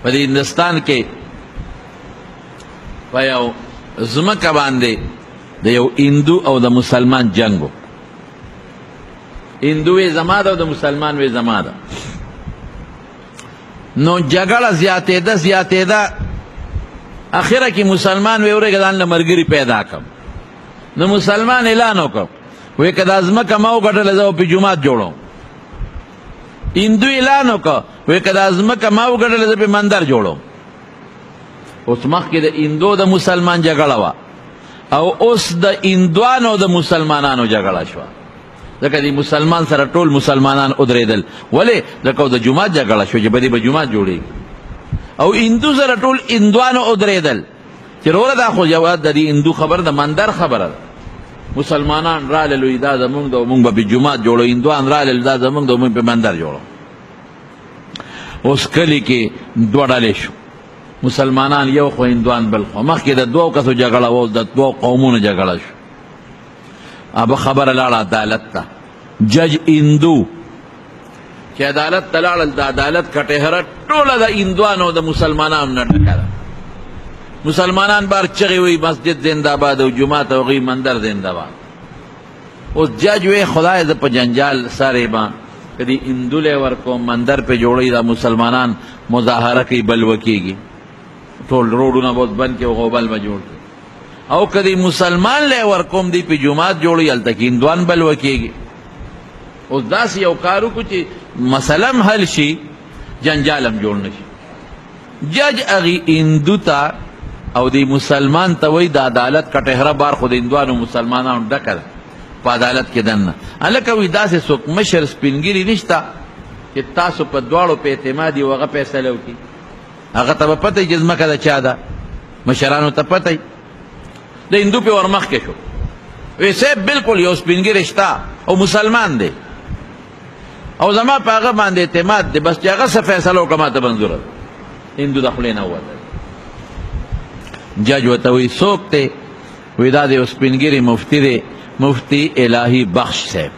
په هندوستان کې په یو ځمکه باندې د یو هندو او د مسلمان جنګ و. هندو وی زما ده او د مسلمان وی زما ده. نو جګړه زیاتېده اخره کې مسلمان وی ورګه ځان له مرګري پیدا کړم. نو مسلمان اعلان وکړ وی که دا ځمکه ما وګټله زه په جومات جوړوم. هندو اعلان وکړ وی که دا ځمکه ما وګټله زه په مندر جوړوم. اوس مخکې د هندو د مسلمان جګړه وه او اوس د هندوانو د مسلمانانو جګړه شوه. ځکه د مسلمان سره ټول مسلمانان ودرېدل. ولې؟ ځکه د جومات جګړه شوه چې بدې به جومات جوړېږي او هندو سره ټول هندوانو ودرېدل چې وروره دا خو یوه د دې هندو خبره د مندر خبره ده. مسلمانان رالل وایي دا زمونږ ده او موږ به په جومات جوړو. هندوان رالل دا زمونږ ده او موږ په مندر جوړو. اوس کلي کې دوه ډلې شو. مسلمانان یو خوا، هندوان بل خوا. مخکې د دوو کسو جګړه وه، د دوو قومونو جګړه شو. ابه خبره لاړه عدالت ته. جج هندو چې عدالت ته لاړل، د عدالت کټهره ټوله د هندوانو او د مسلمانانو نه ډکه ده. مسلمانان بار چغې وی مسجد زنده باد او جومات او غي مندر زنده باد. اوس جج وی خدای زه په جنجال سر یم که دې هندو لی ورکوم مندر پې جوړوي، دا مسلمانان مظاهره کوي بلوه کېږي، ټول روډونه به اوس بند کړي او غوبل به جوړ کړي. او که دې مسلمان لی ورکوم دی په جومات جوړوي هلته کې هندوان بلوه کېږي. اوس داسې یو کار وکړو چې مسله هم حل شي، جنجال هم جوړ نه شي. جج هغې هندو ته او دی مسلمان ته وی د عدالت کټهره بار خو د هندوانو مسلمانانو ډکه ده په عدالت کې دننه. هلکه وی داسې څوک مشر سپینګیري نشته چې تاسو په دواړو په اعتماد یو هغه فیصله وکړي. هغه ته به پته وي چې ځمکه د چا ده، مشرانو ته پته وي. د هندو پې ورمخکې شو وی صاحب بالکل یو سپینګیری شته او مسلمان دی او زما په هغه باندې اعتماد دی، بس چې هغه څه فیصله وکړه ما ته منظوره ده. هندو د خولې نه ووتل. جج ورته وی څوک دی؟ وی دا د یو سپینګیري مفتی دی، مفتی الهي بخش صاحب.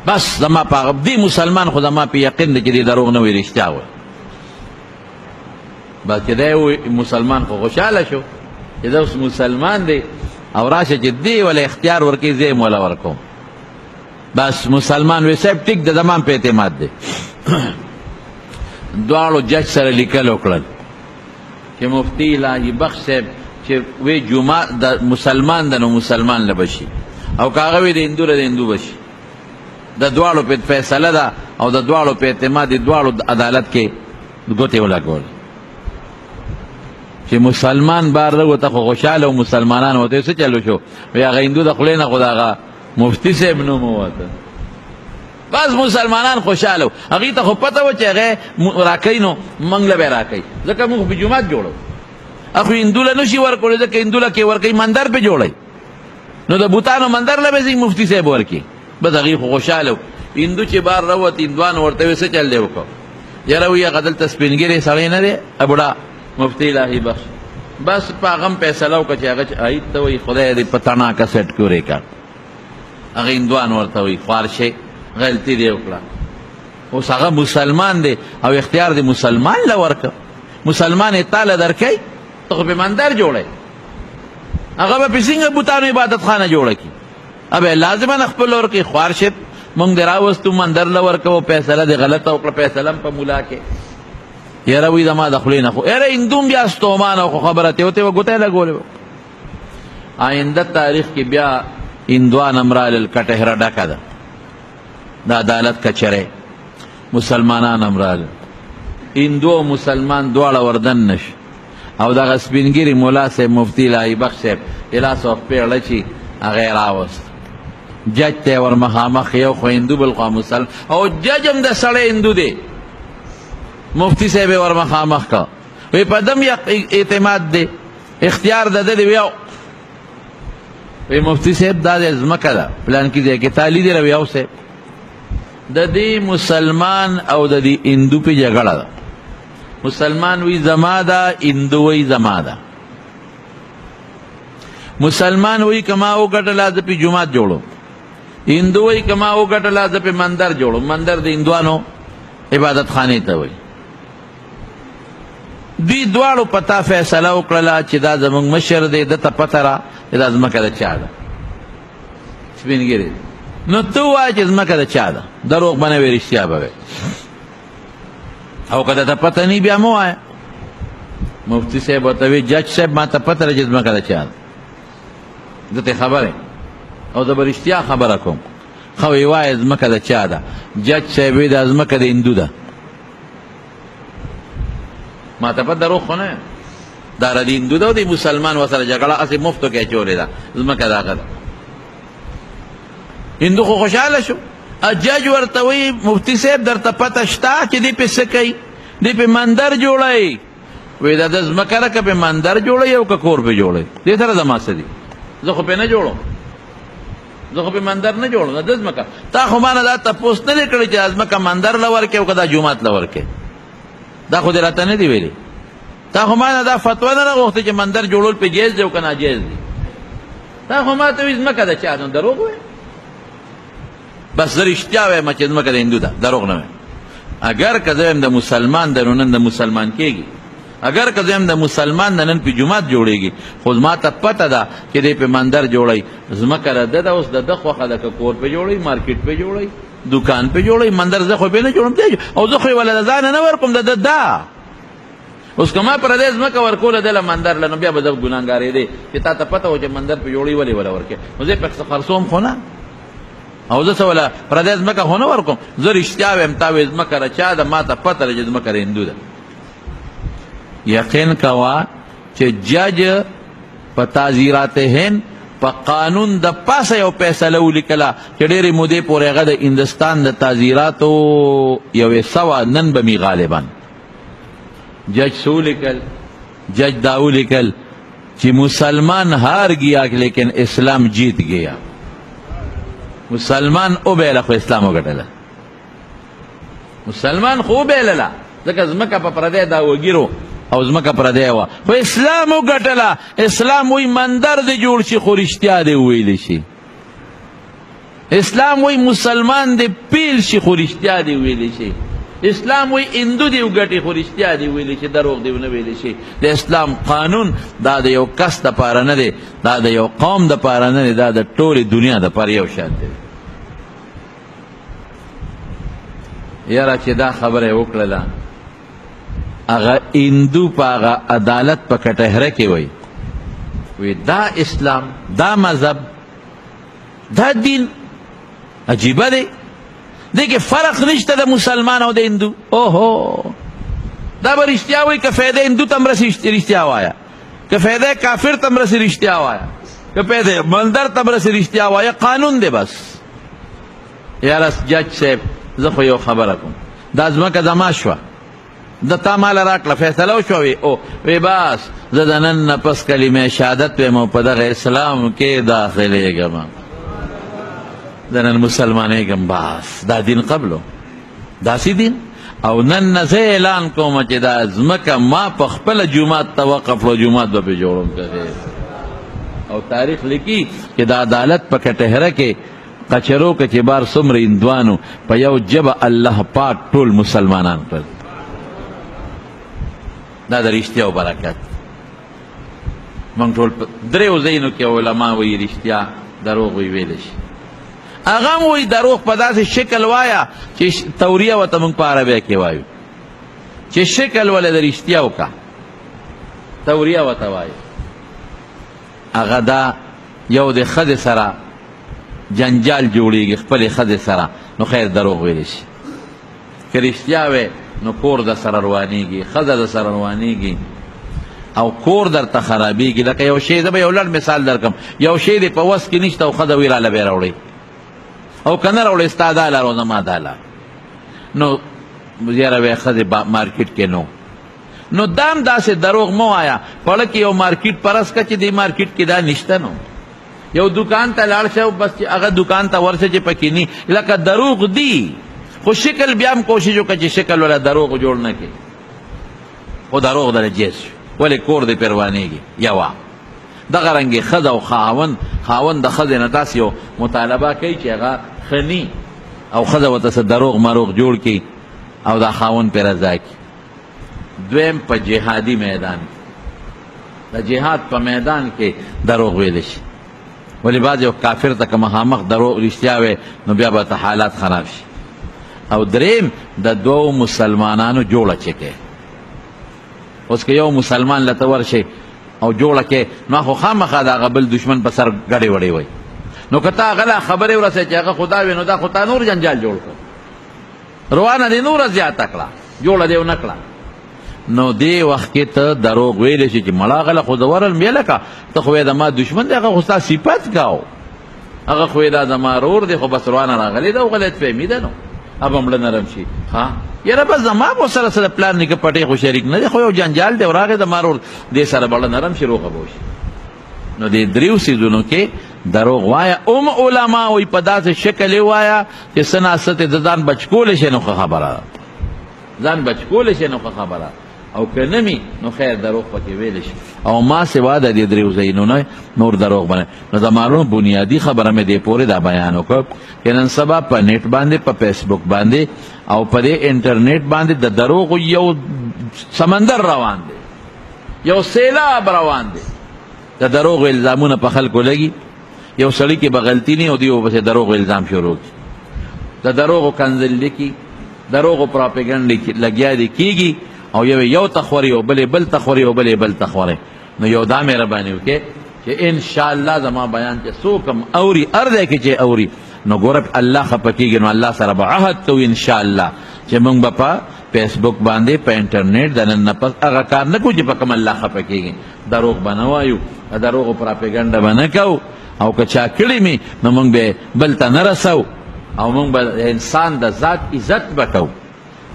بس زما په هغه دی مسلمان خو زما په یقین دی چې دی دروغ نه وي، رښتیا وایي. بس چې دی وی مسلمان خو خوشحاله شو چې دا اوس مسلمان دی او راشه چې دی ولا اختیار ورکوي زه یې ولا ورکوم. بس مسلمان وی صاحب ټیک د زما په اعتماد دی. دواړو جج سره لیکل وکړل چې مفتی الهي بخش صاحب چې وی جمعه د مسلمان ده نو مسلمان له بشي او که هغه وی د هندو له د هندو بشي. د دواړو په فیصله ده او د دواړو په اعتماد د دواړو عدالت کې ګوتې ولګول چې مسلمان بار راوته خو خوشحاله او مسلمانان ورته څه چلو شو؟ وی هغه هندو د خولې نه خو د هغه مفتی صاحب نوم ووته. بس مسلمانان خوشحاله وو. هغې ته خو پته وه چې هغه راکوي نو موږ له به یې راکوي، ځکه موږ په جومات جوړو. اخو هندو له نشي ورکولی ځکه هندو له کې ورکوي مندر پې جوړوي، نو د بوتانو مندر له به ځي مفتی صاحب ورکوي. بس هغې خو خوشحاله وو. هندو چې بار راوت هندوانو ورته وی څه چل دی وکړو؟ یاره وی هغه دلته سپینګیری سړی نه دی بوډا مفتی الهي بخش. بس په هغه هم فیصله وکړه چې هغه عید ته وایي خدای دې په تڼاکه سیټ کړو ریکا. هغه هندوان ورته وایي خوار شي غلطي دې وکړه. اوس هغه مسلمان دی او اختیار دې مسلمان له ورکړه. مسلمان یې تاله درکوي ته خو په مندر جوړی، هغه به په څنګه بوتانو عبادت خانه جوړه کړي؟ ابه لازمه خپل ورکړي. خوار شي موږ دې راوستو مندر له ورکوو، فیصله دې غلطه وکړه، فیصله هم په ملا کې. یاره وی زما د خولې نه خو یاره هندو بیا ستومانه خو خبره تې وتې وه ګوته یې لګولې وه. آینده تاریخ کې بیا هندوان هم رالل، کټهره ډکه ده د عدالت کچری. مسلمانان هم رالل، هندو او مسلمان دواړه وردن نشي. او دغه سپینګیري ملا صاحب مفتی الهي بخش صاحب الاس وخت پیغله چې هغه یې راوست. جج ته یې ور مخامخ، یو خو هندو بل خوا مسلمان، او جج هم د سړی هندو دی. مفتی صاحب یې ور مخامخ کا وی په دم اعتماد دی، اختیار د ده دی. وی مفتی صاحب دا د ځمکه ده پلان کې ځای کې تالی دی رویاو صاحب د دې مسلمان او د دې هندو په جګړه ده. مسلمان وی زما ده، هندو وی زما ده. مسلمان وی کما وګټله زه پې جومات جوړو، هندو وی کما وګټله زه پې مندر جوړو. مندر د هندوانو عبادت خانې ته وی. دوی دواړو پتا فیصله وکړله چې دا زموږ مشر دی ده ته پته را چې دا ځمکه د چا ده سپین ږیری نو ته ووایه چې ځمکه د چا ده دروغ به نه وي رښتیا به وي او که درته پته نه بیا مه وایه مفتی صاحب ورته وی جج صاحب ما ته پته ده چې ځمکه د چا ده ده ته خبرې او زه به رښتیا خبره کوم ښه وی وایه ځمکه د چا ده جج صاحب وی دا ځمکه د هندو ده ما ته پته دروغ خو نه دا د هندو ده او د مسلمان ورسره جګړه هسې مفتو کې اچولې ده ځمکه د هغه ده هندو خو خوشحاله شو جج ورته وی مفتی صاحب درته پته شته چې دی پې څه کوي دی پې مندر جوړوي وی دا د ځمکه ده که پې مندر جوړوي او که کور پې جوړوي دې سره زما څه دي زه خو پې نه جوړوم زه خو پې مندر نه جوړوم د ځمکه تا خو ما نه دا تپوس نه دی کړی چې دا ځمکه مندر له ورکې او که دا جومات له ورکې دا خو دې راته نه دی ویلي تا خو ما نه دا فتوا نه راغوښتې چې مندر جوړول پې جایز دی او که ناجایز دی تا خو ما ته وایي ځمکه د چا نو دروغ وایي بس زه رښتیا وایم چې ځمکه د هندو ده دروغ نه وایم اگر که زه یم د مسلمان ده نو نن د مسلمان کېږي اگر که زه یم د مسلمان ده نن پې جومات جوړېږي خو ما ته پته ده چې دی پې مندر جوړوي ځمکه د ده ده اوس د ده خوښه ده که کور پې جوړوي مارکیټ پې جوړوي دکان پې جوړوي مندر زه خو پې نه جوړم او زه خو یې وله د ځانه نه ورکوم د ده ده اوس که ما پردی ځمکه ورکوله ده له مندر له نو بیا به زه ګناهګارېدې چې تا ته پته و چې مندر پې جوړوي ولې وله ورکې نو زه یې پکې خرڅوم خو نه او زه څه وله پردی ځمکه خو نه ورکوم زه رښتیا وایم تا وایي ځمکه د چا ده ما ته پته ده چې ځمکه د هندو ده یقین کوه چې جج په تعزیرات هند په قانون د پاسه یو فیصله ولیکله چې ډېرې مودې پورې هغه د هندوستان د تعزیراتو یوې سوه نن به مي غالبا جج څه ولیکل جج دا ولیکل چې مسلمان ہار گیا لیکن اسلام جیت گیا مسلمان وبیله خو اسلام وګټله مسلمان خو وبیلله ځکه ځمکه په پردی دا وګیرو او ځمکه پردی وه خو اسلام وګټله اسلام وایي مندر دې جوړ شي خو رښتیا دې وویلی شي اسلام وایي مسلمان دې پیل شي خو رښتیا دې ویلی شي اسلام وایي هندو دې وګټي خو رښتیا دې ویلی شي دروغ دې ونه ویلی شي د اسلام قانون دا د یو کس دپاره نه دی دا د یو قوم دپاره نه دی دا د ټولې دنیا دپاره یو شان دی یاره چې دا خبره یې وکړله هغه هندو په هغه عدالت په کټهره کې وی دا اسلام دا مذهب دا دین عجیبه دی دې کې فرق نشته د مسلمان او د هندو اوهو دا به رښتیا وایي که فایده هندو ته هم رسي رښتیا وایه که فایده کافر ته هم رسي رښتیا وایه که فایده مندر ته هم رسي رښتیا وایه قانون دی بس یاره جج صاحب زه خو یو خبره کوم دا ځمکه زما شوه د تا ماله راکړه فیصله وشوه وی بس زه د نن نه پس کلمې شهادت ویم او په دغه اسلام کې داخلېږم د نن مسلمانېږم بس دا دین قبلو داسې دین او نن نه زه اعلان کوم چې دا ځمکه ما په خپله جومات ته وقف کړو جومات به پرې جوړوم او تاریخ لیکي چې د عدالت په کټهره کې قچرو که چې بار څومره هندوانو په یو ژبه الله پاک ټول مسلمانان کړل دا د رښتیا او برکت موږ ټول په دریو ځایونو کې علما وایي رښتیا دروغ ویلی شي هغه هم وایي دروغ په داسې شکل وایه چې توریه ورته موږ په عربیه کې وایو چې شکل ولې د رښتیا وکړه توریه ورته وایي هغه دا یو د ښځې سره جنجال جوړیږي خپلې ښځې سره نو خیر دروغ ویلی شي که رښتیا وی نو کور در سره روانېږي ښځه در سره روانېږي او کور درته خرابېږي لکه یو شی زه به یو لړ مثال درکړم یو شی دی په وس کې نشته او ښځه وی راله به یې راوړئ او که نه راوړئ ستا دا لار او زما دا لار نو یاره وی ښځې مارکیټ کې نو دا هم داسې دروغ مه وایه پړه کې یو مارکیټ پرس که چې دې مارکیټ کې دا نشته نو یو دکان ته لاړ شه بس چې هغه دکان ته ورشه چې پکې نی لکه دروغ دی خو شکل بیا هم کوشش وکړه چې شکل ولا دروغ جوړ نه کړي خو دروغ دله جیز شو ولې کور دې پروانېږي یوه دغه رنګې ښځه او خاوند د ښځې نه داسې یو مطالبه کوي چې هغه ښه ني او ښځه ورته څه دروغ مروغ جوړ کړي او دا خاوند پرې رضا کړي دویم په جهادي میدان کې د جهاد په میدان کې دروغ ویلی شي ولی بعض یو کافر ته که مخامخ دروغ رښتیا وی نو بیا به حالات خراب شي او دریم د دوو مسلمانانو جوړه چې کې اوس که یو مسلمان لته ورشي او جوړه کې نو خو خامخا د هغه بل دشمن په سر ګډې وړې وی نو که تا هغه لا خبرې ورسوې چې هغه خدا وي نو دا خو تا نور جنجال جوړ کړ روانه دې نوره زیاته کړه جوړه دې ونه کړه نو دې وخت کې ته دروغ ویلی شي چې مړه هغه له خو د ورل مې لکه ته خو یې د ما دشمن دی هغه خو ستا صفت کاو هغه خو یې دا زما رور دی خو بس روانه راغلی ده او غلط فهمي ده نو اب هم مړه نرم شي ها یاره بس زما به سره سره پلان نیکه پټې خو شریک نه دی خو یو جنجال دی او راغی د ما رور دې سره بړه نرم شي روغه به وشي نو دې دریو څیزونو کې دروغ وایه علما وایي په داسې شکل یې وایه چې څه ناڅه ته د ځان بچ کولی شي نو ښه خبره ځان بچ کولی شي نو ښه خبره او که نمی نو خیر دروغ پکې ویلی شي او ما سوا د دې دریو ځایونو نه نور دروغ بنه نو د معلوم بنیادي خبره مې دې پورې دا بیان وکړ چې نن سبا په نیټ باندې په فیسبوک باندې او په دې انټرنیټ باندې د دروغو یو سمندر روان دی یو سیلاب روان دی د دروغو الزامونه په خلکو لګي یو سړي کې به غلطي نه او دی پسې دروغو الزام شروع کړي د دروغو کنځل لیکي دروغو پراپیګنډ لګیا دی کیږي او یو تخوري او بلې بل تخوري او بلې بل تخوري نو یو دا مهرباني وکړي چې ان شاء الله زما بیان چې څوک هم اوري ارده کې چې اوري نو ګوره الله خفه کېږي نو الله سره به عهد کوو ان شاء الله چې موږ به په فیسبوک باندې په انټرنیټ د نن نه پس هغه کار نه کوو چې په کوم الله خفه کېږي دروغ به نه وایو دروغو پراپیګنډه به نه کوو او که چا کړي مې نو موږ به بل ته نه رسو او موږ به انسان د ذات عزت به کوو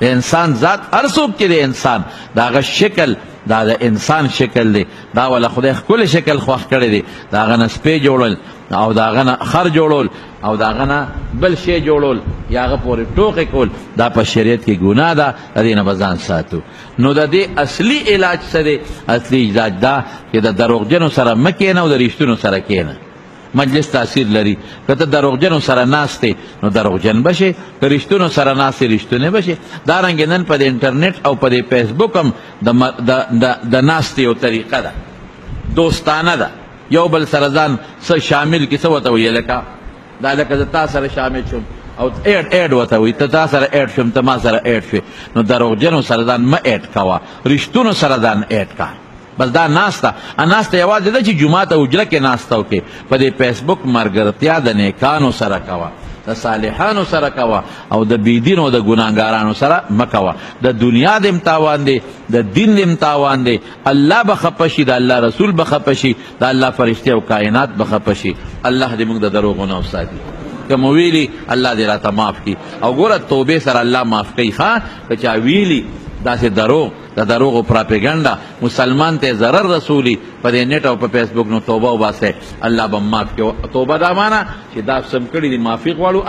د انسان ذات هر څوک چې د انسان د هغه شکل دا د انسان شکل دی دا ولا خدای ښکلی شکل خوښ کړی دی د هغه نه سپی جوړل او د هغه نه خر جوړول او د هغه نه بل شی جوړول یا هغه پورې ټوقې کول دا په شریعت کې ګناه ده د دې نه به ځان ساتو نو د دې اصلي علاج څه دی اصلي علاج دا چې د دروغجنو سره مه کښېنه او د رښتونو سره کښېنه مجلس تاثیر لري که ته دروغجنو سره ناست نو دروغجن بشي که رښتونو سره ناست رښتونی بشي دارنګې نن په د انټرنیټ او په د فیسبوک هم د ناستې یو طریقه ده دوستانه ده یو بل سره ځان څه شامل کړي څه ورته ویې لکه دا لکه زه تا سره شامل شم او ایډ ورته وایي ته تا سره ایډ شم ته ما سره ایډ شوې نو دروغجنو سره ځان مه ایډ کوه رښتونو سره ځان ایډ کوه بس دا ناسته ناسته یوازې ده چې جومات او حجره کې ناسته وکړې په دې فیسبوک ملګرتیا د نیکانو سره کوه د صالحانو سره کوه او د بېدینو او د ګناهګارانو سره مه کوه د دنیا د تاوان دی د دین د تاوان دی الله به خفه شي د الله رسول به خفه شي د الله فرشتې او کائنات به خفه شي الله دې موږ د دروغو نه وساتي که مو ویلي الله دې راته معاف کړي او ګوره توبې سره الله معاف کوي ښه که چا ویلي داسې دروغ د دروغو پراپیګنډه مسلمان ته ضرر رسولي په دې نیټ او په فیسبوک نو توبه وباسئ الله به معاف کړي توبه دا معنی چې دا سم کړي دي معافي غواړو